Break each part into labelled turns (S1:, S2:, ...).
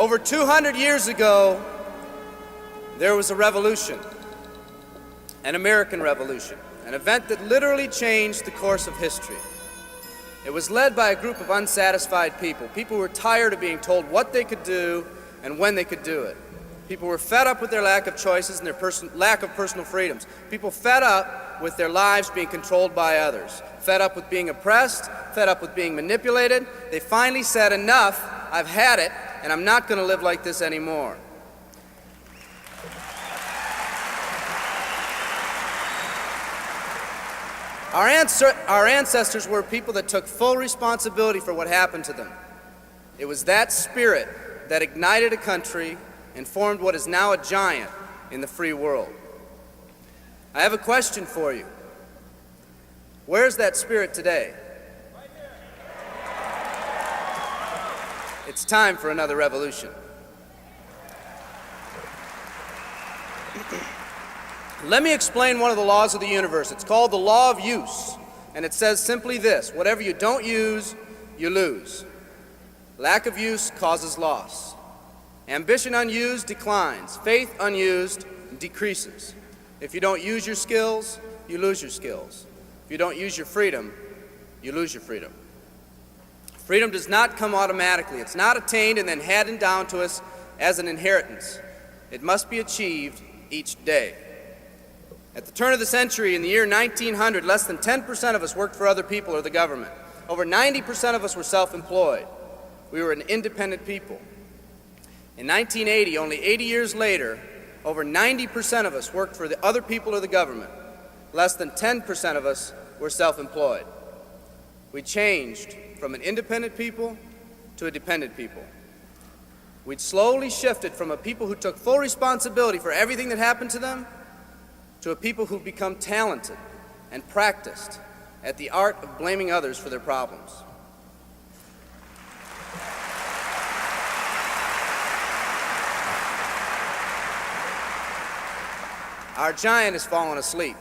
S1: Over 200 years ago, there was a revolution, an American Revolution, an event that literally changed the course of history. It was led by a group of unsatisfied people. People who were tired of being told what they could do and when they could do it. People were fed up with their lack of choices and their lack of personal freedoms. People fed up with their lives being controlled by others. Fed up with being oppressed, fed up with being manipulated. They finally said, enough, I've had it, and I'm not going to live like this anymore. Our ancestors were people that took full responsibility for what happened to them. It was that spirit that ignited a country and formed what is now a giant in the free world. I have a question for you. Where's that spirit today? It's time for another revolution. Let me explain one of the laws of the universe. It's called the law of use, and it says simply this: whatever you don't use, you lose. Lack of use causes loss. Ambition unused declines. Faith unused decreases. If you don't use your skills, you lose your skills. If you don't use your freedom, you lose your freedom. Freedom does not come automatically. It's not attained and then handed down to us as an inheritance. It must be achieved each day. At the turn of the century, in the year 1900, less than 10% of us worked for other people or the government. Over 90% of us were self-employed. We were an independent people. In 1980, only 80 years later, over 90% of us worked for the other people or the government. Less than 10% of us were self-employed. We changed from an independent people to a dependent people. We'd slowly shifted from a people who took full responsibility for everything that happened to them to a people who've become talented and practiced at the art of blaming others for their problems. Our giant has fallen asleep.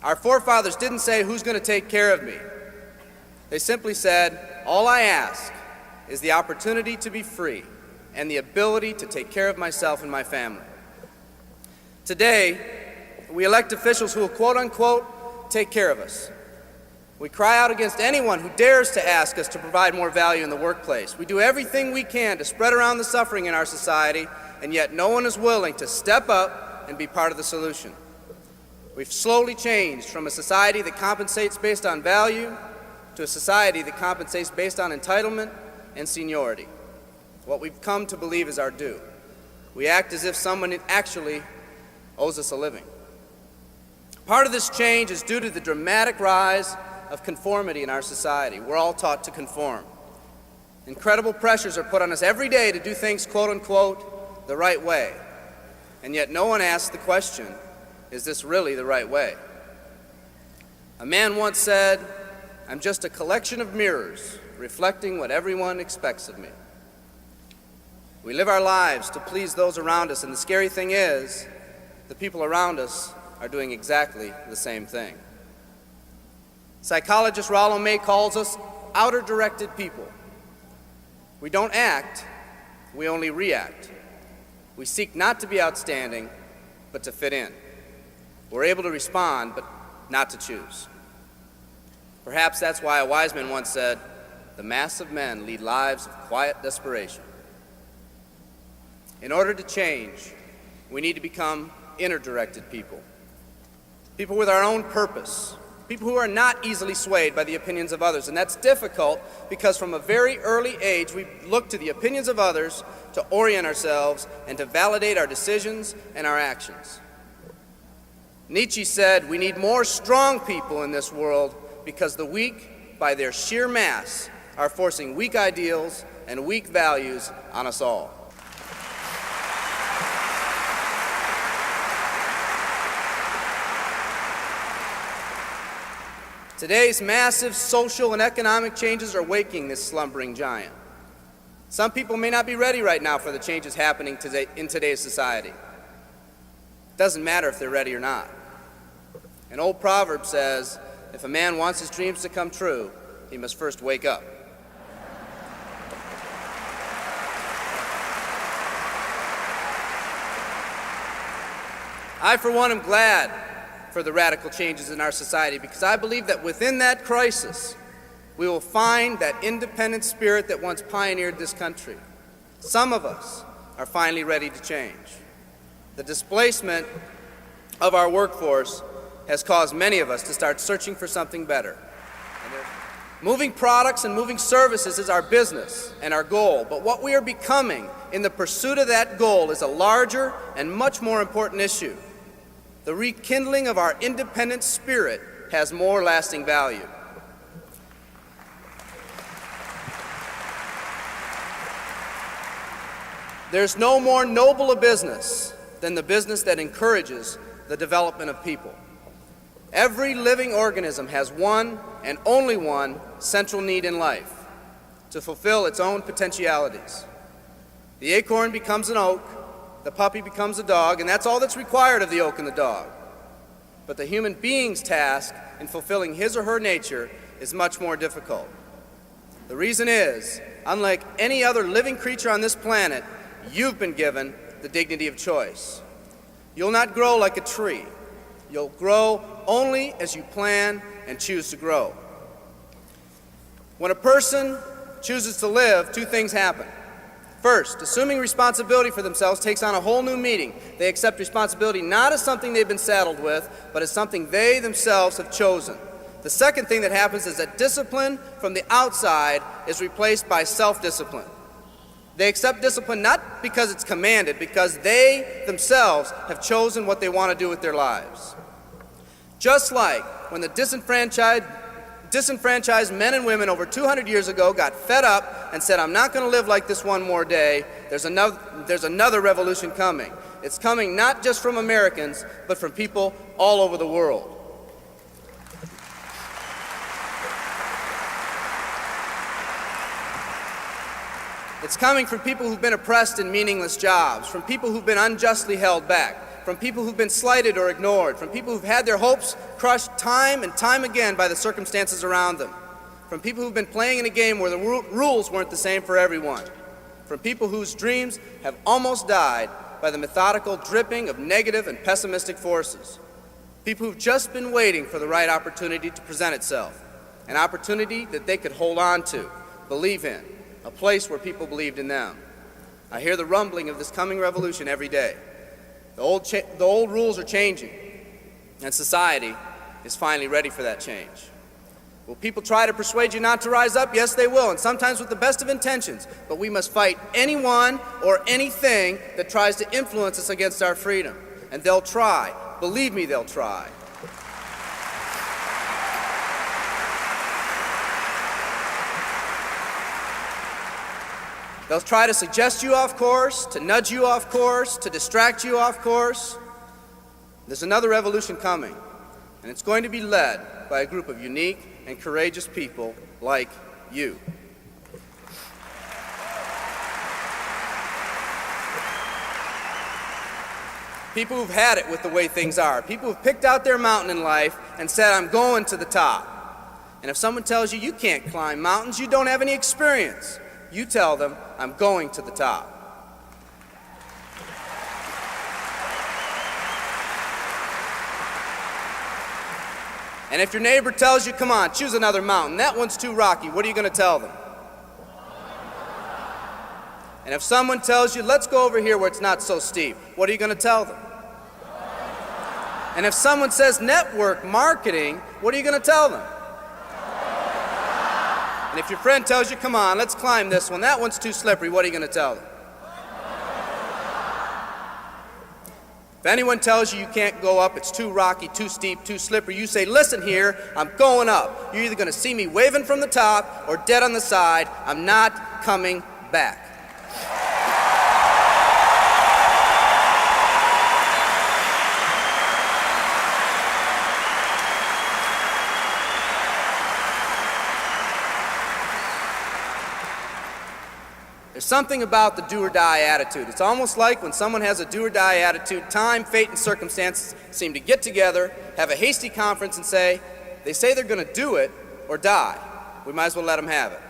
S1: Our forefathers didn't say, "Who's going to take care of me?" They simply said, "All I ask is the opportunity to be free and the ability to take care of myself and my family." Today, we elect officials who will quote-unquote take care of us. We cry out against anyone who dares to ask us to provide more value in the workplace. We do everything we can to spread around the suffering in our society, and yet no one is willing to step up and be part of the solution. We've slowly changed from a society that compensates based on value to a society that compensates based on entitlement and seniority. What we've come to believe is our due. We act as if someone actually owes us a living. Part of this change is due to the dramatic rise of conformity in our society. We're all taught to conform. Incredible pressures are put on us every day to do things, quote-unquote, the right way. And yet no one asks the question, is this really the right way? A man once said, "I'm just a collection of mirrors reflecting what everyone expects of me." We live our lives to please those around us, and the scary thing is, the people around us are doing exactly the same thing. Psychologist Rollo May calls us outer-directed people. We don't act, we only react. We seek not to be outstanding, but to fit in. We're able to respond, but not to choose. Perhaps that's why a wise man once said, "The mass of men lead lives of quiet desperation." In order to change, we need to become inner-directed people. People with our own purpose. People who are not easily swayed by the opinions of others. And that's difficult because from a very early age, we look to the opinions of others to orient ourselves and to validate our decisions and our actions. Nietzsche said, "We need more strong people in this world because the weak, by their sheer mass, are forcing weak ideals and weak values on us all." Today's massive social and economic changes are waking this slumbering giant. Some people may not be ready right now for the changes happening today in today's society. It doesn't matter if they're ready or not. An old proverb says, if a man wants his dreams to come true, he must first wake up. I, for one, am glad for the radical changes in our society because I believe that within that crisis, we will find that independent spirit that once pioneered this country. Some of us are finally ready to change. The displacement of our workforce has caused many of us to start searching for something better. Moving products and moving services is our business and our goal, but what we are becoming in the pursuit of that goal is a larger and much more important issue. The rekindling of our independent spirit has more lasting value. There's no more noble a business than the business that encourages the development of people. Every living organism has one and only one central need in life: to fulfill its own potentialities. The acorn becomes an oak, the puppy becomes a dog, and that's all that's required of the oak and the dog. But the human being's task in fulfilling his or her nature is much more difficult. The reason is, unlike any other living creature on this planet, you've been given the dignity of choice. You'll not grow like a tree. You'll grow only as you plan and choose to grow. When a person chooses to live, two things happen. First, assuming responsibility for themselves takes on a whole new meaning. They accept responsibility not as something they've been saddled with, but as something they themselves have chosen. The second thing that happens is that discipline from the outside is replaced by self-discipline. They accept discipline not because it's commanded, because they themselves have chosen what they want to do with their lives. Just like when the disenfranchised men and women over 200 years ago got fed up and said, "I'm not going to live like this one more day," there's another revolution coming. It's coming not just from Americans, but from people all over the world. It's coming from people who've been oppressed in meaningless jobs, from people who've been unjustly held back, from people who've been slighted or ignored, from people who've had their hopes crushed time and time again by the circumstances around them, from people who've been playing in a game where the rules weren't the same for everyone, from people whose dreams have almost died by the methodical dripping of negative and pessimistic forces, people who've just been waiting for the right opportunity to present itself, an opportunity that they could hold on to, believe in, a place where people believed in them. I hear the rumbling of this coming revolution every day. The old rules are changing, and society is finally ready for that change. Will people try to persuade you not to rise up? Yes, they will, and sometimes with the best of intentions. But we must fight anyone or anything that tries to influence us against our freedom. And they'll try. Believe me, they'll try. They'll try to suggest you off course, to nudge you off course, to distract you off course. There's another revolution coming, and it's going to be led by a group of unique and courageous people like you. People who've had it with the way things are. People who've picked out their mountain in life and said, "I'm going to the top." And if someone tells you you can't climb mountains, you don't have any experience. You tell them, "I'm going to the top." And if your neighbor tells you, "Come on, choose another mountain, that one's too rocky," what are you going to tell them? And if someone tells you, "Let's go over here where it's not so steep," what are you going to tell them? And if someone says network marketing, what are you going to tell them? And if your friend tells you, "Come on, let's climb this one, that one's too slippery," what are you going to tell them? If anyone tells you you can't go up, it's too rocky, too steep, too slippery, you say, "Listen here, I'm going up. You're either going to see me waving from the top or dead on the side. I'm not coming back." There's something about the do-or-die attitude. It's almost like when someone has a do-or-die attitude, time, fate, and circumstances seem to get together, have a hasty conference, and say, they say they're going to do it or die. We might as well let them have it.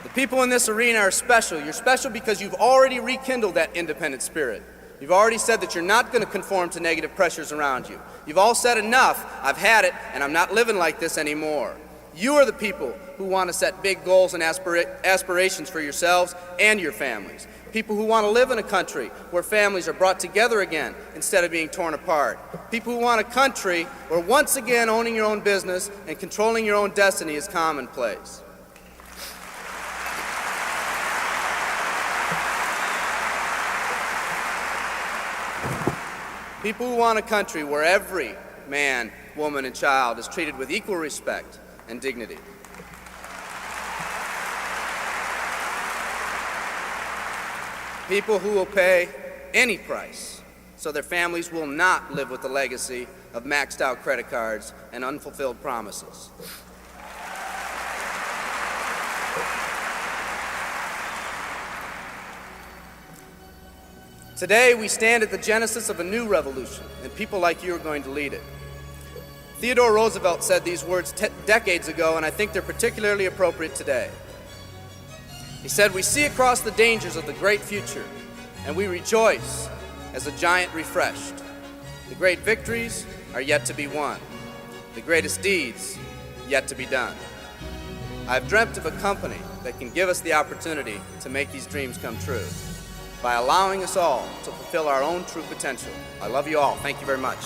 S1: The People in this arena are special. You're special because you've already rekindled that independent spirit. You've already said that you're not going to conform to negative pressures around you. You've all said enough, I've had it, and I'm not living like this anymore. You are the people who want to set big goals and aspirations for yourselves and your families. People who want to live in a country where families are brought together again instead of being torn apart. People who want a country where once again owning your own business and controlling your own destiny is commonplace. People who want a country where every man, woman, and child is treated with equal respect and dignity. People who will pay any price so their families will not live with the legacy of maxed out credit cards and unfulfilled promises. Today, we stand at the genesis of a new revolution, and people like you are going to lead it. Theodore Roosevelt said these words decades ago, and I think they're particularly appropriate today. He said, "We see across the dangers of the great future, and we rejoice as a giant refreshed. The great victories are yet to be won, the greatest deeds yet to be done. I've dreamt of a company that can give us the opportunity to make these dreams come true by allowing us all to fulfill our own true potential. I love you all. Thank you very much."